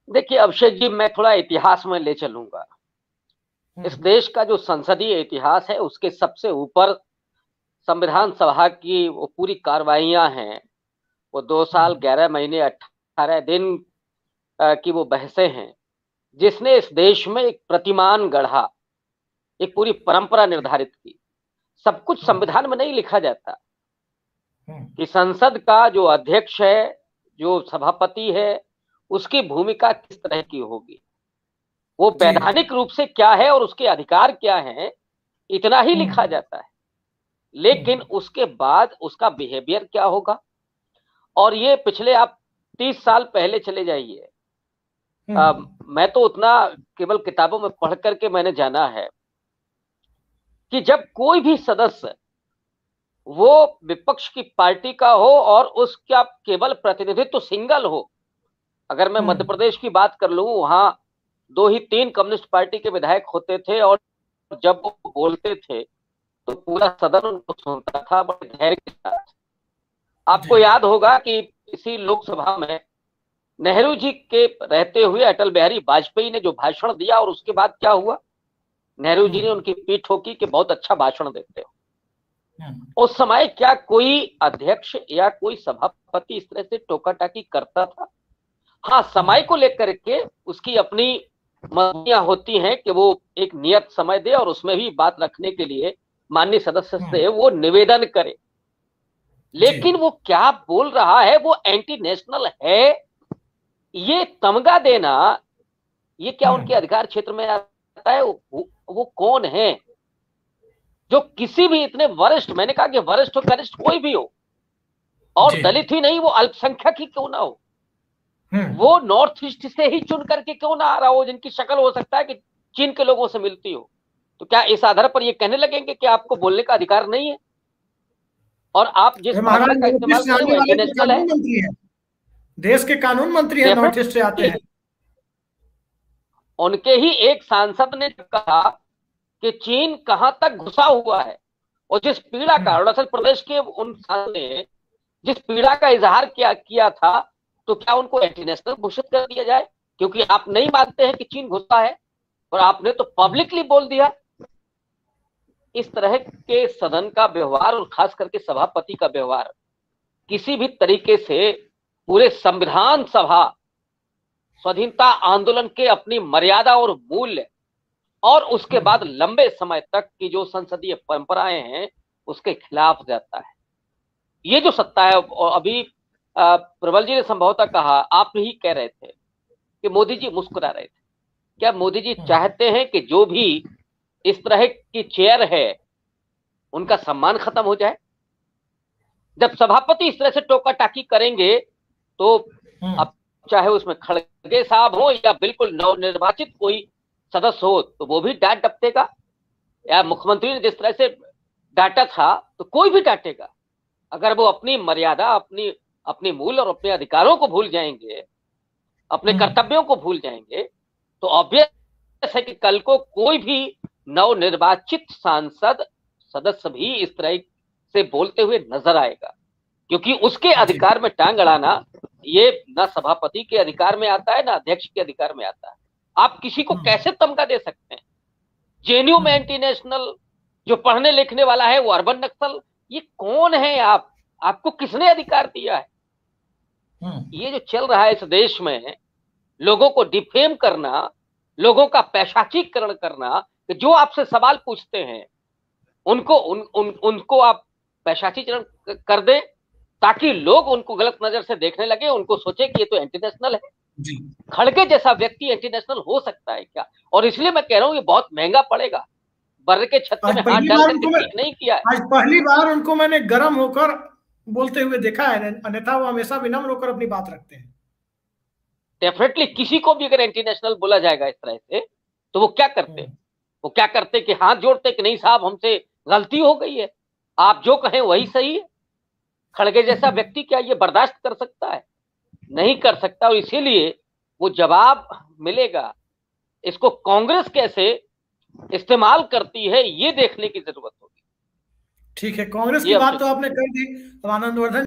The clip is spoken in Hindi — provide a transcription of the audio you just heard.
देखिए अभिषेक जी, मैं थोड़ा इतिहास में ले चलूंगा। इस हम्म। देश का जो संसदीय इतिहास है उसके सबसे ऊपर संविधान सभा की वो पूरी कार्रवाइयां हैं। वो 2 साल हम्म। 11 महीने 18 दिन की वो बहसें हैं, जिसने इस देश में एक प्रतिमान गढ़ा, एक पूरी परंपरा निर्धारित की। सब कुछ हम्म। संविधान में नहीं लिखा जाता हम्म। कि संसद का जो अध्यक्ष है, जो सभापति है, उसकी भूमिका किस तरह की होगी, वो जी। वैधानिक रूप से क्या है और उसके अधिकार क्या हैं, इतना ही लिखा हम्म। जाता है। लेकिन हम्म। उसके बाद उसका बिहेवियर क्या होगा, और ये पिछले आप 30 साल पहले चले जाइए। हम्म। मैं तो उतना केवल किताबों में पढ़ करके मैंने जाना है कि जब कोई भी सदस्य वो विपक्ष की पार्टी का हो और उसका केवल प्रतिनिधित्व तो सिंगल हो। अगर मैं मध्य हम्म। प्रदेश की बात कर लूं, वहां 2 ही 3 कम्युनिस्ट पार्टी के विधायक होते थे, और जब वो बोलते थे तो पूरा सदन उनको सुनता था बड़े धैर्य के साथ। जी। आपको याद होगा कि इसी लोकसभा में नेहरू जी के रहते हुए अटल बिहारी वाजपेयी ने जो भाषण दिया, और उसके बाद क्या हुआ, नेहरू जी ने हम्म। उनकी पीठ ठोकी कि बहुत अच्छा भाषण देते हो। हम्म। उस समय क्या कोई अध्यक्ष या कोई सभापति इस तरह से टोका टाकी करता था? हाँ, समय हम्म। को लेकर के उसकी अपनी मजबूरियां होती हैं कि वो एक नियत समय दे और उसमें भी बात रखने के लिए माननीय सदस्य हम्म। से वो निवेदन करे। जी। लेकिन वो क्या बोल रहा है, वो एंटी नेशनल है, ये तमगा देना, ये क्या उनके हम्म। अधिकार क्षेत्र में आता है? वो कौन है जो किसी भी इतने वरिष्ठ, मैंने कहा कि वरिष्ठ हो कनिष्ठ कोई भी हो, और जी। दलित ही नहीं, वो अल्पसंख्यक ही क्यों ना हो, हम्म। वो नॉर्थ ईस्ट से ही चुन करके क्यों ना आ रहा हो, जिनकी शक्ल हो सकता है कि चीन के लोगों से मिलती हो, तो क्या इस आधार पर ये कहने लगेंगे कि आपको बोलने का अधिकार नहीं है और आप जिस ये भाषा महाराज का नॉर्थ इस्तेमाल ईस्ट से करें आने वो वाले तो इंटरनेशनल कानून है? मंत्री हैं। देश के कानून मंत्री हैं, नॉर्थ ईस्ट से आते डेफिनेटली। हैं। उनके ही एक सांसद ने कहा कि चीन कहां तक घुसा हुआ है, और जिस पीड़ा का हम्म। अरुणाचल प्रदेश के उन सांसद ने जिस पीड़ा का इजहार किया था, तो क्या उनको इंटरनेशनल घोषित कर दिया जाए? क्योंकि आप नहीं मानते हैं कि चीन घुसा है, और आपने तो हम्म। पब्लिकली बोल दिया। इस तरह के सदन का व्यवहार और खास करके सभापति का व्यवहार किसी भी तरीके से पूरे संविधान सभा, स्वाधीनता आंदोलन के अपनी मर्यादा और मूल्य, और उसके बाद हम्म। लंबे समय तक की जो संसदीय परंपराएं हैं, उसके खिलाफ जाता है। ये जो सत्ता है, और अभी प्रबल जी ने संभवतः कहा, आप ही कह रहे थे कि मोदी जी मुस्कुरा रहे थे। क्या मोदी जी हम्म। चाहते हैं कि जो भी इस तरह की चेयर है उनका सम्मान खत्म हो जाए? जब सभापति इस तरह से टोका टाकी करेंगे, तो हम्म। अब चाहे उसमें खड़गे साहब हो या बिल्कुल नवनिर्वाचित कोई सदस्य हो, तो वो भी डांट डपटेगा। या मुख्यमंत्री ने जिस तरह से डांटा था, तो कोई भी डांटेगा। अगर वो अपनी मर्यादा, अपनी अपनी मूल और अपने अधिकारों को भूल जाएंगे, अपने हम्म। कर्तव्यों को भूल जाएंगे, तो ऑब्वियस है कि कल को कोई भी नवनिर्वाचित सांसद सदस्य भी इस तरह से बोलते हुए नजर आएगा। क्योंकि उसके जी। अधिकार में टांग अड़ाना, ये ना सभापति के अधिकार में आता है, ना अध्यक्ष के अधिकार में आता है। आप किसी को हम्म। कैसे तमगा दे सकते हैं? जेएनयू में हम्म। एंटी नेशनल, जो पढ़ने लिखने वाला है वो अर्बन नक्सल, ये कौन है आप? आपको किसने अधिकार दिया है? हम्म। ये जो चल रहा है इस देश में, लोगों को डिफेम करना, लोगों का पैशाचीकरण करना, कि जो आपसे सवाल पूछते हैं उनको आप पैशाचीकरण कर दें, ताकि लोग उनको गलत नजर से देखने लगे, उनको सोचे कि ये तो एंटी नेशनल है। जी। खड़गे जैसा व्यक्ति एंटी नेशनल हो सकता है क्या? और इसलिए मैं कह रहा हूं ये बहुत महंगा पड़ेगा। बर्र के छत्ते आज में हाथ पहली डाल बार करके उनको मैं ठीक नहीं किया है। आज पहली बार उनको मैंने गर्म होकर बोलते हुए देखा है, अन्यथा वो हमेशा विनम्र होकर अपनी बात रखते हैं। डेफिनेटली किसी को भी अगर एंटी नेशनल बोला जाएगा इस तरह से, तो वो क्या करते? हम्म। वो क्या करते कि हाथ जोड़ते कि नहीं साहब, हमसे गलती हो गई है, आप जो कहें वही सही है। खड़गे जैसा व्यक्ति क्या ये बर्दाश्त कर सकता है? नहीं कर सकता। और इसीलिए वो जवाब मिलेगा। इसको कांग्रेस कैसे इस्तेमाल करती है, ये देखने की जरूरत होगी। ठीक है, कांग्रेस की ये बात अवश्य। तो आपने कर दी। अब आनंदवर्धन